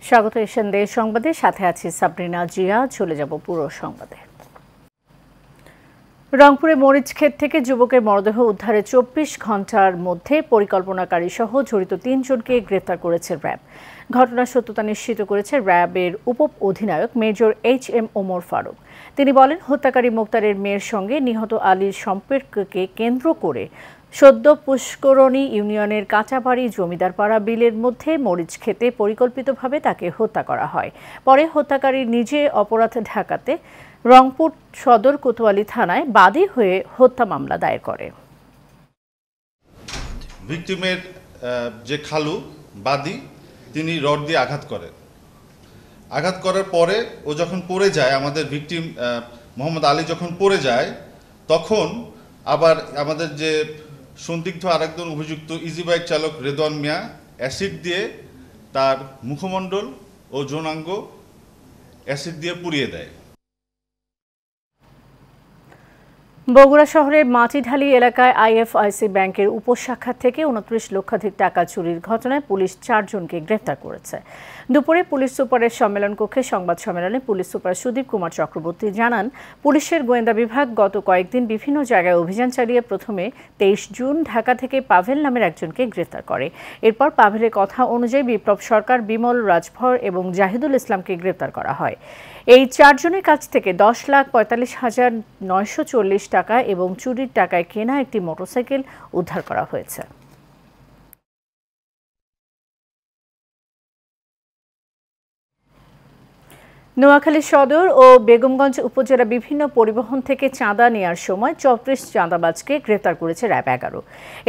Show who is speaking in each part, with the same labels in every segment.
Speaker 1: স্বাগত এশিয়ান দেশ সংবাদে, সাথে আছি সাবরিনা জিয়া। চলে যাব পুরো সংবাদে। রংপুরে মরিচক্ষেত থেকে যুবকের মরদেহ উদ্ধারে ২৪ ঘণ্টার মধ্যে পরিকল্পনাকারী সহ জড়িত ৩ জনকে গ্রেফতার করেছে র্যাব। ঘটনার সত্যতা নিশ্চিত করেছে র্যাবের উপ অধিনায়ক মেজর HM ওমর ফারুক। তিনি বলেন, হত্যাকারী মোক্তারের মেয়ের সঙ্গে নিহত আলীর সম্পর্ককে কেন্দ্র করে সদ্য পুষ্করণী ইউনিয়নের কাঁচাবাড়ি জমিদারপাড়া বিলের মধ্যে মরিচক্ষেতে পরিকল্পিতভাবে তাকে হত্যা করা হয়। পরে হত্যাকারী নিজে অপরাধ ঢাকাতে রংপুর সদর কোতোয়ালি থানায় বাদী হয়ে হত্যা মামলা দায়ের করে।
Speaker 2: ভিকটিমের যে খালু বাদী, তিনি রড দিয়ে আঘাত করেন। আঘাত করার পরে ও যখন পড়ে যায়, আমাদের ভিকটিম মোহাম্মদ আলী যখন পড়ে যায়, তখন আবার আমাদের যে সন্দিগ্ধ আরেকজন অভিযুক্ত ইজি বাইক চালক রেদওয়ান মিয়া অ্যাসিড দিয়ে তার মুখমণ্ডল ও যৌনাঙ্গ অ্যাসিড দিয়ে পুড়িয়ে দেয়।
Speaker 1: বগুড়া শহরের মাটিঢালি এলাকায় IFIC ব্যাংকের উপশাখা থেকে ২৯ লক্ষাধিক টাকা চুরির ঘটনায় পুলিশ ৪ জনকে গ্রেফতার করেছে। দুপুরে পুলিশ সুপারের সম্মেলন কক্ষে সংবাদ সম্মেলনে পুলিশ সুপার সুদীপ কুমার চক্রবর্তী জানান, পুলিশের গোয়েন্দা বিভাগ গত কয়েকদিন বিভিন্ন জায়গায় অভিযান চালিয়ে প্রথমে ২৩ জুন ঢাকা থেকে পাভেল নামের একজনকে গ্রেফতার করে। এরপর পাভেলের কথা অনুযায়ী বিপ্লব সরকার, বিমল রাজভর এবং জাহিদুল ইসলামকে গ্রেফতার করা হয়। এই ৪ জনের কাছ থেকে ১০,৪৫,৯৪০ টাকা এবং চুরির টাকায় কেনা একটি মোটরসাইকেল উদ্ধার করা হয়েছে। নোয়াখালী সদর ও বেগমগঞ্জ উপজেলা বিভিন্ন পরিবহন থেকে চাঁদা নেয়ার সময় ৩৪ চাঁদাবাজকে গ্রেফতার করেছে র্যাব ১১।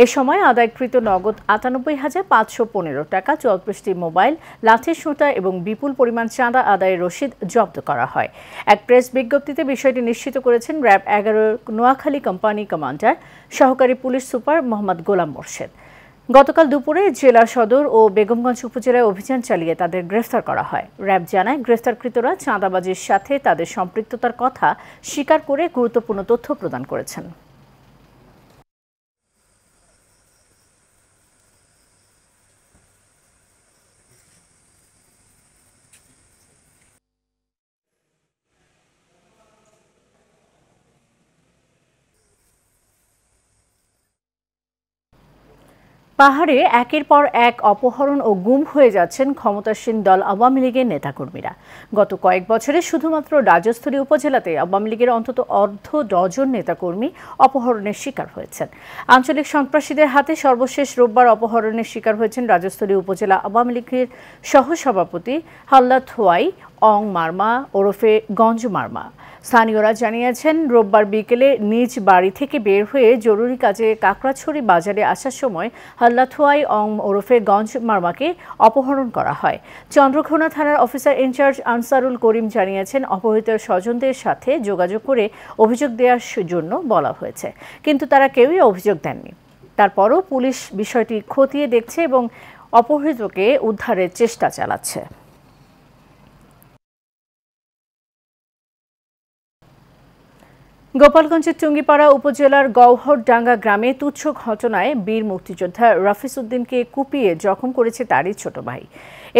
Speaker 1: এ সময় আদায়কৃত নগদ ৯৮,৫১৫ টাকা, ৩৪টি মোবাইল, লাঠি সোঁটা এবং বিপুল পরিমাণ চাঁদা আদায়ের রসিদ জব্দ করা হয়। এক প্রেস বিজ্ঞপ্তিতে বিষয়টি নিশ্চিত করেছেন র্যাব ১১ নোয়াখালী কোম্পানি কমান্ডার সহকারী পুলিশ সুপার মোহাম্মদ গোলাম মোর্শেদ। গতকাল দুপুরে জেলা সদর ও বেগমগঞ্জ উপজেলায় অভিযান চালিয়ে তাদের গ্রেফতার করা হয়। র্যাব জানায়, গ্রেফতারকৃতরা চাঁদাবাজির সাথে তাদের সম্পৃক্ততার কথা স্বীকার করে গুরুত্বপূর্ণ তথ্য প্রদান করেছেন। পাহাড়ে একের পর এক অপহরণ ও গুম হয়ে যাচ্ছেন ক্ষমতাসীন দল আওয়ামী লীগের নেতাকর্মীরা। গত কয়েক বছরে শুধুমাত্র রাজস্থলী উপজেলাতে আওয়ামী লীগের অন্তত অর্ধ ডজন নেতাকর্মী অপহরণের শিকার হয়েছেন। আঞ্চলিক সন্ত্রাসীদের হাতে সর্বশেষ রোববার অপহরণের শিকার হয়েছেন রাজস্থলী উপজেলা আওয়ামী লীগের সহসভাপতি হাল্লাথোয়াই অং মারমা ওরফে গঞ্জ মারমা। স্থানীয়রা জানিয়েছেন, রোববার বিকেলে নিজ বাড়ি থেকে বের হয়ে জরুরি কাজে কাকড়াছড়ি বাজারে আসার সময় হাল্লাথোয়াই অং ওরফে গঞ্জ মারমাকে অপহরণ করা হয়। চন্দ্রঘোনা থানার অফিসার ইনচার্জ আনসারুল করিম জানিয়েছেন, অপহৃত স্বজনদের সাথে যোগাযোগ করে অভিযোগ দেওয়ার জন্য বলা হয়েছে, কিন্তু তারা কেউই অভিযোগ দেননি। তারপরও পুলিশ বিষয়টি খতিয়ে দেখছে এবং অপহৃতকে উদ্ধারের চেষ্টা চালাচ্ছে। গোপালগঞ্জের টুঙ্গিপাড়া উপজেলার গওহরডাঙ্গা গ্রামে তুচ্ছ ঘটনায় বীর মুক্তিযোদ্ধা রাফিজ উদ্দিনকে কুপিয়ে জখম করেছে তারই ছোট ভাই।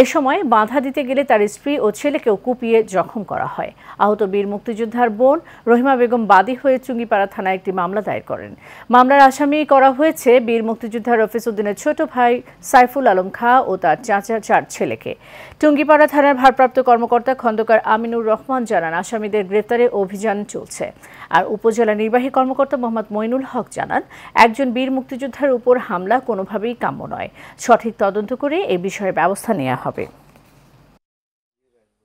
Speaker 1: এ সময় বাধা দিতে গেলে তার স্ত্রী ও ছেলেকেও কুপিয়ে জখম করা হয়। আহত বীর মুক্তিযোদ্ধার বোন রহিমা বেগম বাদী হয়ে টুঙ্গিপাড়া থানায় একটি মামলা দায়ের করেন। মামলার আসামি করা হয়েছে বীর মুক্তিযোদ্ধা রাফিজ উদ্দিনের ছোট ভাই সাইফুল আলম খাঁ ও তার চাচা ৪ ছেলেকে। টুঙ্গিপাড়া থানার ভারপ্রাপ্ত কর্মকর্তা খন্দকার আমিনুর রহমান জানান, আসামিদের গ্রেফতারে অভিযান চলছে। আর উপজেলা নির্বাহী কর্মকর্তা মোহাম্মদ মইনুল হক জানান, একজন বীর মুক্তিযোদ্ধার উপর হামলা কোনোভাবেই কাম্য নয়। সঠিক তদন্ত করে এ বিষয়ে ব্যবস্থা নেওয়া হবে।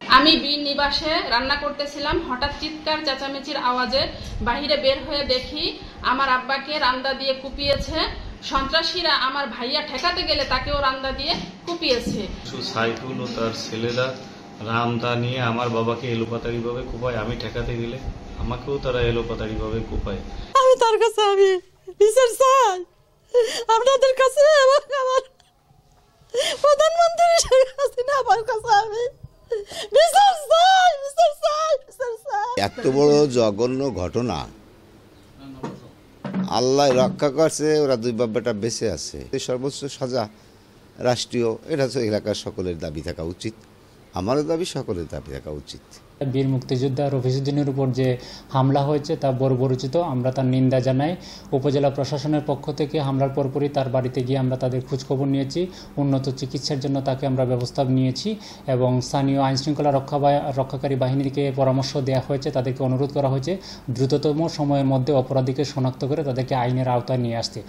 Speaker 3: আমি বীর নিবাসে রান্না করতেছিলাম, হঠাৎ চিৎকার চেঁচামেচির আওয়াজে বাহিরে বের হয়ে দেখি আমার আব্বাকে রান্দা দিয়ে কুপিয়েছে। সন্ত্রাসীরা আমার ভাইয়া ঠেকাতে গেলে তাকেও রান্দা দিয়ে কুপিয়েছে।
Speaker 4: সাইফুল ও তার ছেলেরা রামদা নিয়ে আমার বাবাকে এলোপাতাড়ি ভাবে কুপায়, আমি ঠেকাতে গেলে আমাকেও তারা এলোপাতাড়ি ভাবে কুপায়।
Speaker 5: আমি তার কাছে আমি বিচার চাই আপনাদের কাছে এবং আমার প্রধানমন্ত্রী শেখ হাসিনা আমার কাছে আমি বিচার চাই, বিচার চাই, বিচার চাই।
Speaker 6: এত বড় জঘন্য ঘটনা আল্লাহ রক্ষা করছে, ওরা দুই বাব্বাটা বেঁচে আছে। সর্বোচ্চ সাজা রাষ্ট্রীয়, এটা তো এলাকার সকলের দাবি থাকা উচিত। আমারও দাবি সকলের দাবি থাকা উচিত।
Speaker 7: বীর মুক্তিযোদ্ধা রফিজউদ্দিনের উপর যে হামলা হয়েছে তা বর্বরোচিত, আমরা তার নিন্দা জানাই। উপজেলা প্রশাসনের পক্ষ থেকে হামলার পরপরই তার বাড়িতে গিয়ে আমরা তাদের খোঁজখবর নিয়েছি, উন্নত চিকিৎসার জন্য তাকে আমরা ব্যবস্থা নিয়েছি এবং স্থানীয় আইনশৃঙ্খলা রক্ষাকারী বাহিনীকে পরামর্শ দেওয়া হয়েছে, তাদেরকে অনুরোধ করা হয়েছে দ্রুততম সময়ের মধ্যে অপরাধীকে শনাক্ত করে তাদেরকে আইনের আওতায় নিয়ে আসতে।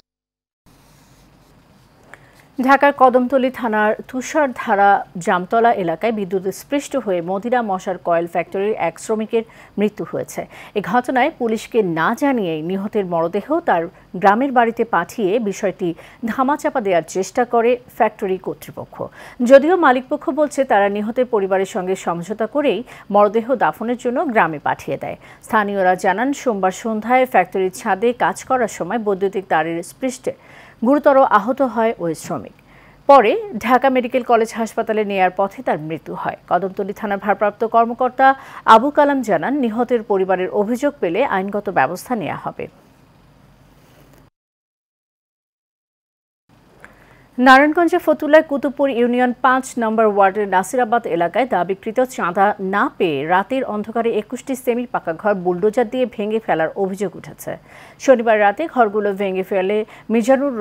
Speaker 1: ঢাকার কদমতলী থানার তুষারধারা জামতলা এলাকায় বিদ্যুৎস্পৃষ্ট হয়ে মদিরা মশার কয়েল ফ্যাক্টরির এক শ্রমিকের মৃত্যু হয়েছে। এ ঘটনায় পুলিশকে না জানিয়েই নিহতের মরদেহ তার গ্রামের বাড়িতে পাঠিয়ে বিষয়টি ধামাচাপা দেওয়ার চেষ্টা করে ফ্যাক্টরি কর্তৃপক্ষ। যদিও মালিকপক্ষ বলছে তারা নিহতের পরিবারের সঙ্গে সমঝোতা করেই মরদেহ দাফনের জন্য গ্রামে পাঠিয়ে দেয়। স্থানীয়রা জানান, সোমবার সন্ধ্যায় ফ্যাক্টরির ছাদে কাজ করার সময় বৈদ্যুতিক তারের স্পৃষ্টে গুরুতর আহত হয় ওই শ্রমিক। পরে ঢাকা মেডিকেল কলেজ হাসপাতালে নেয়ার পথে তার মৃত্যু হয়। কদমতলী থানার ভারপ্রাপ্ত কর্মকর্তা আবু কালাম জানান, নিহতের পরিবারের অভিযোগ পেলে আইনগত ব্যবস্থা নেওয়া হবে। নারায়ণগঞ্জের ফতুল্লায় কুতুবপুর ইউনিয়ন ৫ নম্বর ওয়ার্ডের নাসিরাবাদ এলাকায় দাবিকৃত চাঁদা না পেয়ে রাতের অন্ধকারে ২১টি সেমি পাকা ঘর বুলডোজার দিয়ে ভেঙে ফেলার অভিযোগ উঠেছে। শনিবার রাতে ঘরগুলো ভেঙে ফেলে মিজানুর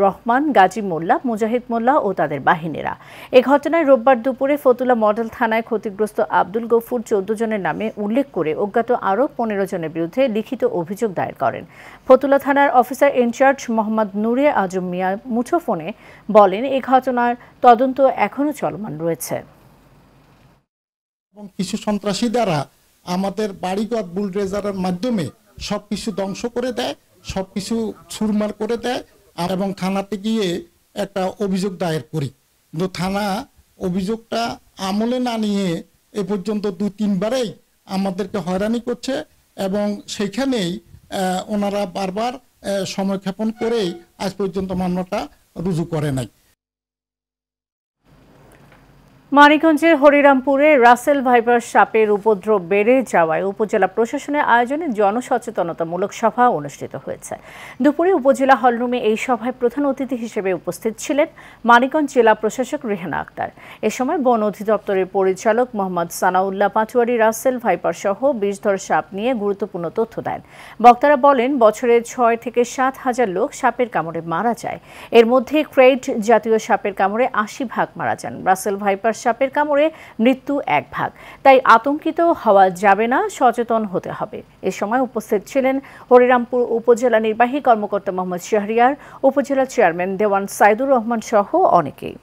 Speaker 1: রহমান, গাজী মোল্লা, মুজাহিদ মোল্লা ও তাদের বাহিনীরা। এ ঘটনায় রোববার দুপুরে ফতুল্লা মডেল থানায় ক্ষতিগ্রস্ত আব্দুল গফুর ১৪ জনের নামে উল্লেখ করে অজ্ঞাত আরও ১৫ জনের বিরুদ্ধে লিখিত অভিযোগ দায়ের করেন। ফতুল্লা থানার অফিসার ইনচার্জ মোহাম্মদ নুরে আজম মিয়া মুঠোফোনে বলেন, এই ঘটনার তদন্ত এখনো চলমান রয়েছে
Speaker 8: এবং কিছু সন্ত্রাসী দ্বারা আমাদের বাড়িঘর বুলডোজারের মাধ্যমে সবকিছু ধ্বংস করে দেয়, সবকিছু চুরমার করে দেয় এবং থানাতে গিয়ে একটা অভিযোগ দায়ের করি। কিন্তু থানা অভিযোগটা আমলে না নিয়ে এ পর্যন্ত ২-৩বারেই আমাদেরকে হয়রানি করছে এবং সেইখানেই ওনারা বারবার সময়ক্ষেপণ করেই আজ পর্যন্ত মামলাটা রুজু করে নাই।
Speaker 1: মানিকগঞ্জের হরিরামপুরে রাসেল ভাইপার সাপের উপদ্রব বেড়ে যাওয়ায় উপজেলা প্রশাসনের আয়োজনে জনসচেতনতামূলক সভা অনুষ্ঠিত হয়েছে। দুপুরে উপজেলা হলরুমে এই সভায় প্রধান অতিথি হিসেবে উপস্থিত ছিলেন মানিকগঞ্জ জেলা প্রশাসক রেহানা আক্তার। এ সময় বন অধিদপ্তরের পরিচালক মোহাম্মদ সানাউল্লাহ পাটোয়ারি রাসেল ভাইপার সহ বিষধর সাপ নিয়ে গুরুত্বপূর্ণ তথ্য দেন। বক্তারা বলেন, বছরে ৬ থেকে ৭ হাজার লোক সাপের কামড়ে মারা যায়। এর মধ্যে ক্রেইট জাতীয় সাপের কামড়ে ৮০% মারা যান। রাসেল ভাইপার সাপের কামড়ে মৃত্যু 1%। তাই আতঙ্কিত হওয়া যাবে না, সচেতন হতে হবে। এ সময় উপস্থিত ছিলেন হরিরামপুর উপজেলা নির্বাহী কর্মকর্তা মোহাম্মদ শাহরিয়ার, উপজেলা চেয়ারম্যান দেওয়ান সাইদুর রহমান সহ অনেকেই।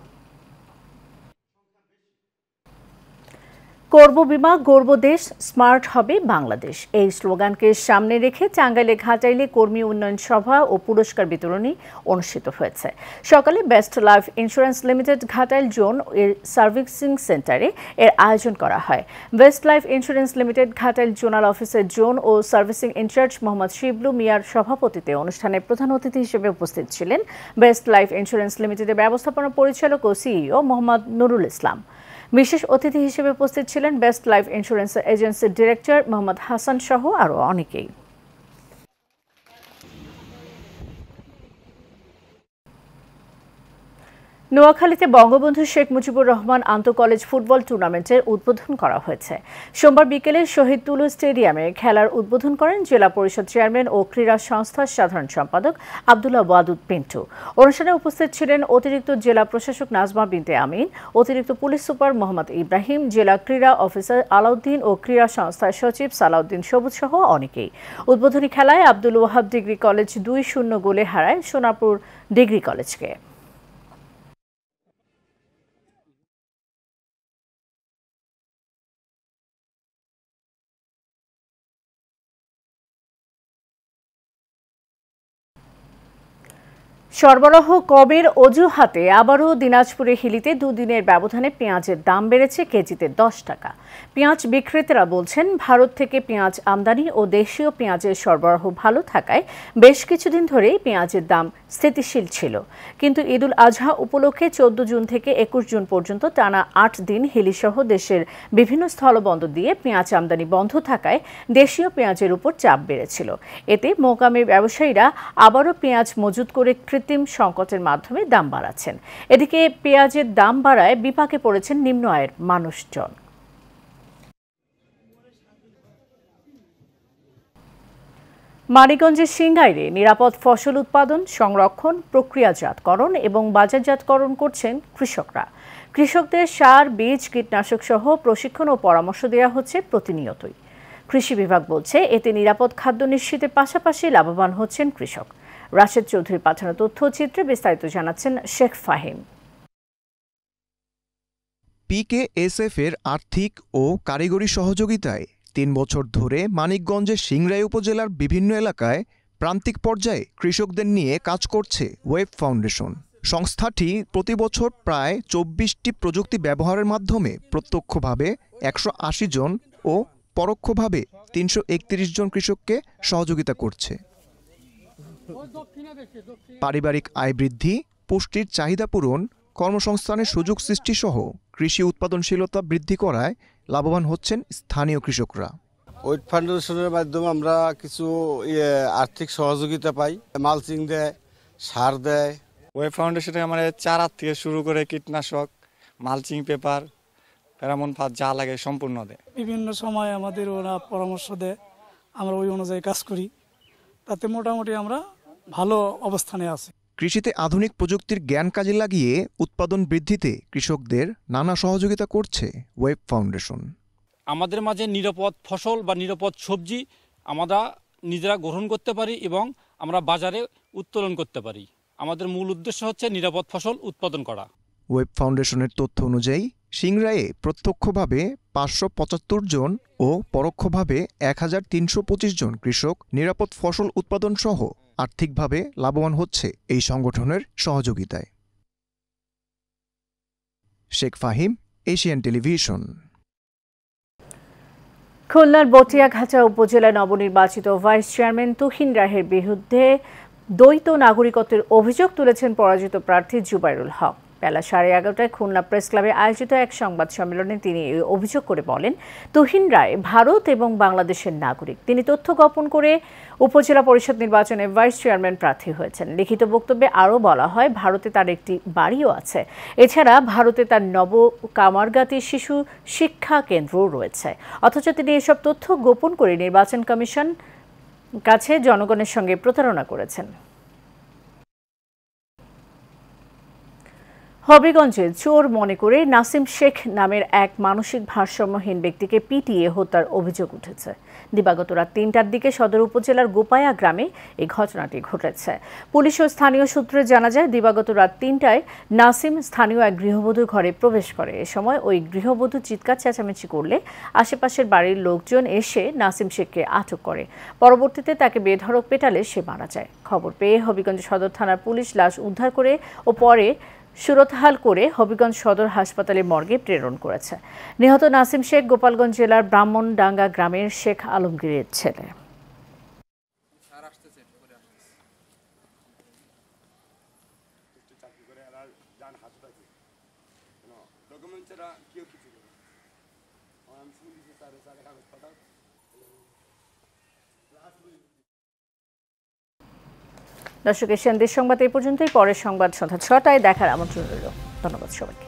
Speaker 1: করব বিমা, গর্ব দেশ, স্মার্ট হবে বাংলাদেশ, এই স্লোগানকে সামনে রেখে টাঙ্গাইলে ঘাটাইলে কর্মী উন্নয়ন সভা ও পুরস্কার বিতরণী অনুষ্ঠিত হয়েছে। সকালে best life insurance limited Ghatail zone এর সার্ভিসিং সেন্টারে এর আয়োজন করা হয়। Best life insurance limited Ghatail zonal অফিসের জোন ও সার্ভিসিং ইনচার্জ মোহাম্মদ শিবলু মিয়ার সভাপতিত্বে অনুষ্ঠানে প্রধান অতিথি হিসেবে উপস্থিত ছিলেন বেস্ট লাইফ ইন্স্যুরেন্স লিমিটেডের ব্যবস্থাপনা পরিচালক ও সিইও মোহাম্মদ নুরুল ইসলাম। বিশেষ অতিথি হিসেবে উপস্থিত ছিলেন বেস্ট লাইফ ইন্স্যুরেন্স এজেন্সির ডিরেক্টর মোহাম্মদ হাসান সহ আরও অনেকেই। নোয়াখালীতে বঙ্গবন্ধু শেখ মুজিবুর রহমান আন্তঃকলেজ ফুটবল টুর্নামেন্টের উদ্বোধন করা হয়েছে। সোমবার বিকেলে শহীদ তুলু স্টেডিয়ামে খেলার উদ্বোধন করেন জেলা পরিষদ চেয়ারম্যান ও ক্রীড়া সংস্থার সাধারণ সম্পাদক আব্দুল্লাহ ওয়াদুদ পিন্টু। অনুষ্ঠানে উপস্থিত ছিলেন অতিরিক্ত জেলা প্রশাসক নাজমা বিনতে আমিন, অতিরিক্ত পুলিশ সুপার মোহাম্মদ ইব্রাহিম, জেলা ক্রীড়া অফিসার আলাউদ্দিন ও ক্রীড়া সংস্থার সচিব সালাউদ্দিন সবুজ সহ অনেকেই। উদ্বোধনী খেলায় আব্দুল ওয়াহাব ডিগ্রি কলেজ ২-০ গোলে হারায় সোনাপুর ডিগ্রি কলেজকে। সরবরাহ কমের অজুহাতে আবারও দিনাজপুরে হিলিতে দুদিনের ব্যবধানে পেঁয়াজের দাম বেড়েছে কেজিতে ১০ টাকা। পেঁয়াজ বিক্রেতারা বলছেন, ভারত থেকে পেঁয়াজ আমদানি ও দেশীয় পেঁয়াজের সরবরাহ ভালো থাকায় বেশ কিছুদিন ধরেই পেঁয়াজের দাম স্থিতিশীল ছিল। কিন্তু ঈদুল আজহা উপলক্ষে ১৪ জুন থেকে ২১ জুন পর্যন্ত টানা ৮ দিন হিলিসহ দেশের বিভিন্ন স্থলবন্দর দিয়ে পেঁয়াজ আমদানি বন্ধ থাকায় দেশীয় পেঁয়াজের উপর চাপ বেড়েছিল। এতে মোকামে ব্যবসায়ীরা আবারও পেঁয়াজ মজুত করে কৃত্রিম কৃত্রিম সংকটের মাধ্যমে দাম বাড়াচ্ছেন। এদিকে পেঁয়াজের দাম বাড়ায় বিপাকে পড়েছেন নিম্ন আয়ের মানুষজন। মানিকগঞ্জের সিংগাইরে নিরাপদ ফসল উৎপাদন, সংরক্ষণ, প্রক্রিয়াজাতকরণ এবং বাজারজাতকরণ করছেন কৃষকরা। কৃষকদের সার, বীজ, কীটনাশক সহ প্রশিক্ষণ ও পরামর্শ দেওয়া হচ্ছে প্রতিনিয়তই। কৃষি বিভাগ বলছে এতে নিরাপদ খাদ্য নিশ্চিতের পাশাপাশি লাভবান হচ্ছেন কৃষক। রাশেদ চৌধুরীর পাঠানো তথ্যচিত্রে বিস্তারিত জানাচ্ছেন শেখ ফাহিম।
Speaker 9: পিকেএসএফ এর আর্থিক ও কারিগরি সহযোগিতায় ৩ বছর ধরে মানিকগঞ্জের সিংড়াই উপজেলার বিভিন্ন এলাকায় প্রান্তিক পর্যায়ে কৃষকদের নিয়ে কাজ করছে ওয়েব ফাউন্ডেশন। সংস্থাটি প্রতি বছর প্রায় ২৪টি প্রযুক্তি ব্যবহারের মাধ্যমে প্রত্যক্ষভাবে ১৮০ জন ও পরোক্ষভাবে ৩৩১ জন কৃষককে সহযোগিতা করছে। পারিবারিক আয় বৃদ্ধি, পুষ্টির চাহিদা পূরণ, কর্মসংস্থানের সুযোগ সৃষ্টি সহ কৃষি উৎপাদনশীলতা বৃদ্ধি করায় লাভবান হচ্ছেন স্থানীয় কৃষকরা।
Speaker 10: ওয়েব ফাউন্ডেশনের মাধ্যমে আমরা কিছু আর্থিক সহযোগিতা পাই, মালচিং দেয়, সার দেয়।
Speaker 11: ওয়েব ফাউন্ডেশনে আমার চারা থেকে শুরু করে কীটনাশক, মালচিং পেপার, ফেরামন ফাঁদ যা লাগে সম্পূর্ণ দেয়।
Speaker 12: বিভিন্ন সময় আমাদের ওরা পরামর্শ দেয়, আমরা ওই অনুযায়ী কাজ করি, তাতে মোটামুটি আমরা ভালো অবস্থানে আছি।
Speaker 9: কৃষিতে আধুনিক প্রযুক্তির জ্ঞান কাজে লাগিয়ে উৎপাদন বৃদ্ধিতে কৃষকদের নানা সহযোগিতা করছে ওয়েব ফাউন্ডেশন।
Speaker 13: আমাদের মাঝে নিরাপদ ফসল বা নিরাপদ সবজি আমরা নিজেরা গ্রহণ করতে পারি এবং আমরা বাজারে উত্তোলন করতে পারি। আমাদের মূল উদ্দেশ্য হচ্ছে নিরাপদ ফসল উৎপাদন করা।
Speaker 9: ওয়েব ফাউন্ডেশনের তথ্য অনুযায়ী সিংড়াইয়ে প্রত্যক্ষভাবে ৫৭৫ জন ও পরোক্ষভাবে ১৩২৫ জন কৃষক নিরাপদ ফসল উৎপাদন সহ আর্থিকভাবে লাভবান হচ্ছে এই সংগঠনের সহযোগিতায়। Sheikh Fahim, Asian television.
Speaker 1: খুলনার বটিয়াঘাটা উপজেলা নবনির্বাচিত ভাইস চেয়ারম্যান তুহিন রায়ের বিরুদ্ধে দ্বৈত নাগরিকত্বের অভিযোগ তুলেছেন পরাজিত প্রার্থী জুবাইরুল হক। বেলা 11:30টায় খুলনা প্রেস ক্লাবে আয়োজিত এক সংবাদ সম্মেলনে তিনি এই অভিযোগ করে বলেন, তুহিন রায় ভারত এবং বাংলাদেশের নাগরিক। তিনি তথ্য গোপন করে উপজেলা পরিষদ নির্বাচনে ভাইস চেয়ারম্যান প্রার্থী হয়েছেন। লিখিত বক্তব্যে আরও বলা হয়, ভারতে তার একটি বাড়িও আছে। এছাড়া ভারতে তার নব কামারগাতি শিশু শিক্ষা কেন্দ্রও রয়েছে। অথচ তিনি এসব তথ্য গোপন করে নির্বাচন কমিশন কাছে জনগণের সঙ্গে প্রতারণা করেছেন। হবিগঞ্জে চোর মনে করে নাসিম শেখ নামের এক মানসিক ভারসাম্যহীন ব্যক্তিকে পিটিয়ে হত্যার অভিযোগ উঠেছে। দিবাগত রাত ৩টার দিকে সদর উপজেলার গোপায়া গ্রামে এই ঘটনাটি ঘটেছে। পুলিশ ও স্থানীয় সূত্রে জানা যায়, দিবাগত রাত ৩টায় নাসিম স্থানীয় এক গৃহবধূর ঘরে প্রবেশ করে। এ সময় ওই গৃহবধূ চিৎকার চেঁচামেচি করলে আশেপাশের বাড়ির লোকজন এসে নাসিম শেখকে আটক করে। পরবর্তীতে তাকে বেধড়ক পেটালে সে মারা যায়। খবর পেয়ে হবিগঞ্জ সদর থানার পুলিশ লাশ উদ্ধার করে ও পরে সুরতহাল করে হবিগঞ্জ সদর হাসপাতালে মর্গে প্রেরণ করেছে। নিহত নাসিম শেখ গোপালগঞ্জ জেলার ব্রাহ্মণডাঙ্গা গ্রামের শেখ আলমগীরের ছেলে। দর্শক, এশিয়ান দেশ সংবাদ এই পর্যন্তই। পরের সংবাদ সন্ধ্যা ৬টায় দেখার আমন্ত্রণ রইল। ধন্যবাদ সবাইকে।